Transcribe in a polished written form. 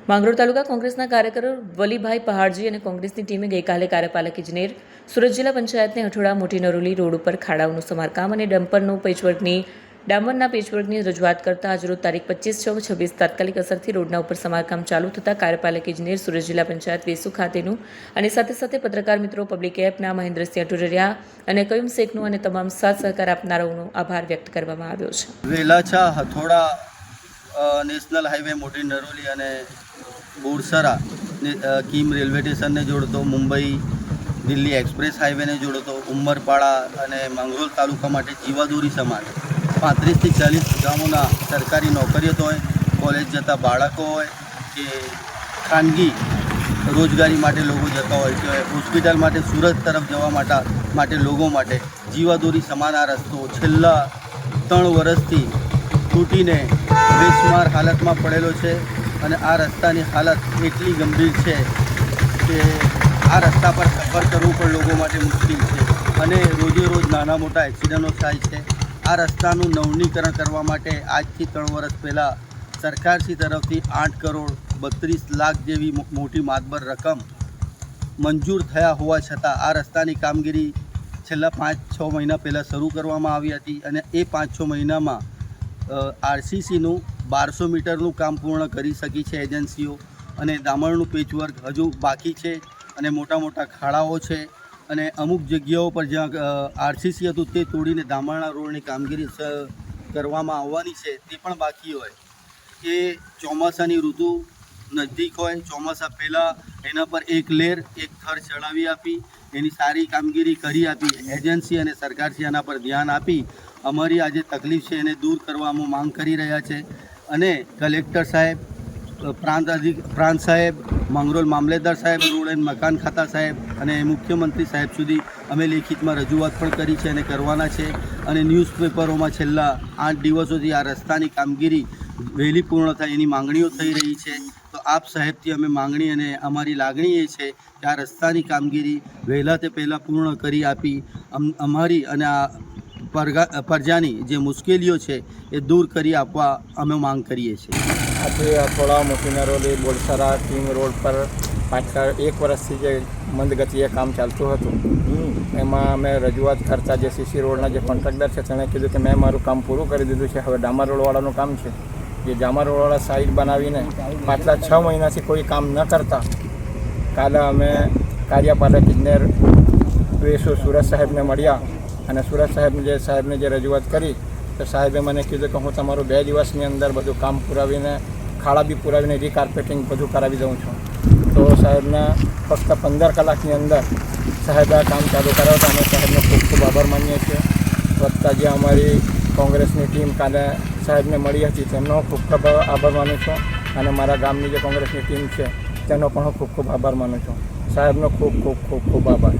માંગરોળ તાલુકા કોંગ્રેસના કાર્યકરો વલીભાઈ પહાડજી અને કોંગ્રેસની ટીમે ગઈકાલે કાર્યપાલક ઇજનેર સુરત જિલ્લા પંચાયતને હઠોડા મોટી નરોલી રોડ ઉપર ખાડાઓનું સમારકામ અને ડામરના પેચવર્કની રજૂઆત કરતા આજરોજ તારીખ 25/6/26 તાત્કાલિક અસરથી રોડના ઉપર સમારકામ ચાલુ થતાં કાર્યપાલક ઇજનેર સુરત જિલ્લા પંચાયત વેસુ ખાતેનું અને સાથે પત્રકાર મિત્રો પબ્લિક એપના મહેન્દ્રસિંહ અટુરિયા અને કયુમ શેખનું અને તમામ સાથ સહકાર આપનારાઓનો આભાર વ્યક્ત કરવામાં આવ્યો છે. વેલાછા હથોડા નેશનલ હાઈવે મોટી નરોલી અને બોરસરા કીમ રેલવે સ્ટેશનને જોડતો, મુંબઈ દિલ્હી એક્સપ્રેસ હાઈવેને જોડતો, ઉમરપાડા અને માંગરોળ તાલુકા માટે જીવાદોરી સમાન 35 થી 40 ગામોના સરકારી નોકરીઓ હોય, કોલેજ જતા બાળકો હોય કે ખાનગી રોજગારી માટે લોકો જતા હોય કે હોસ્પિટલ માટે સુરત તરફ જવા માટે લોકો માટે જીવાદોરી સમાન આ રસ્તો છેલ્લા 3 વર્ષથી તૂટીને બેસમાર હાલતમાં પડેલો છે. અને આ રસ્તાની હાલત એટલી ગંભીર છે કે આ રસ્તા પર સફર કરવું પણ લોકો માટે મુશ્કેલ છે અને રોજે રોજ નાના મોટા એક્સિડન્ટો થાય છે. આ રસ્તાનું નવીનીકરણ કરવા માટે આજથી 3 વર્ષ પહેલાં સરકારશ્રી તરફથી 8 કરોડ 32 લાખ જેવી મોટી માતબર રકમ મંજૂર થયા હોવા છતાં આ રસ્તાની કામગીરી છેલ્લા 5-6 મહિના પહેલાં શરૂ કરવામાં આવી હતી અને એ 5-6 મહિનામાં આરસીસીનું 1200 મીટરનું કામ પૂર્ણ કરી શકી છે એજન્સીઓ અને દામણનું પેચવર્ક હજુ બાકી છે અને મોટા ખાડાઓ છે અને અમુક જગ્યાઓ પર જ્યાં આરસીસી હતું તે તોડીને દામણના રોડની કામગીરી કરવામાં આવવાની છે તે પણ બાકી હોય. એ ચોમાસાની ઋતુ નજદીક હોય, ચોમાસા પહેલાં એના પર એક લેર એક થર ચડાવી આપી એની સારી કામગીરી કરી આપી એજન્સી અને સરકારશ્રી આના પર ધ્યાન આપી અમારી આજે તકલીફ છે એને દૂર કરવામાં માંગ કરી રહ્યા છે. અને કલેક્ટર સાહેબ, પ્રાંત સાહેબ, માંગરોળ મામલેદાર સાહેબ, રોડ એન્ડ મકાન ખાતા સાહેબ અને મુખ્યમંત્રી સાહેબ સુધી અમે લેખિતમાં રજૂઆત પણ કરી છે અને કરવાના છે. અને ન્યૂઝપેપરોમાં છેલ્લા 8 દિવસોથી આ રસ્તાની કામગીરી વહેલી પૂર્ણ થાય એની માંગણીઓ થઈ રહી છે. તો આપ સાહેબથી અમે માંગણી અને અમારી લાગણી એ છે કે આ રસ્તાની કામગીરી વહેલા તે પહેલાં પૂર્ણ કરી આપી અમારી અને આ પ્રજાની જે મુશ્કેલીઓ છે એ દૂર કરી આપવા અમે માંગ કરીએ છીએ. આજે હથોડા મોટી નરોલી બોરસરા કીમ રોડ પર પાછળ 1 વર્ષથી જે મંદ ગતિએ કામ ચાલતું હતું એમાં અમે રજૂઆત કરતા જે સીસી રોડના જે કોન્ટ્રાક્ટર છે તેણે કીધું કે મેં મારું કામ પૂરું કરી દીધું છે, હવે ડામર રોડવાળાનું કામ છે. જે ડામર રોડવાળા સાઈડ બનાવીને પાછલા 6 મહિનાથી કોઈ કામ ન કરતા કાલે અમે કાર્યપાલક ઇજનેર વેસુ સુરત સાહેબને મળ્યા અને સુરત સાહેબને જે રજૂઆત કરી તો સાહેબે મને કીધું કે હું તમારું 2 દિવસની અંદર બધું કામ પુરાવીને ખાડા બી પુરાવીને રીકાર્પેટિંગ બધું કરાવી દઉં છું. તો સાહેબને ફક્ત 15 કલાકની અંદર સાહેબે આ કામ ચાલુ કરાવતા અમે સાહેબનો ખૂબ આભાર માનીએ છીએ. વત્તા જે અમારી કોંગ્રેસની ટીમ કાલે સાહેબને મળી હતી તેમનો ખૂબ આભાર માનું છું અને મારા ગામની જે કોંગ્રેસની ટીમ છે તેનો પણ હું ખૂબ આભાર માનું છું. સાહેબનો ખૂબ આભાર.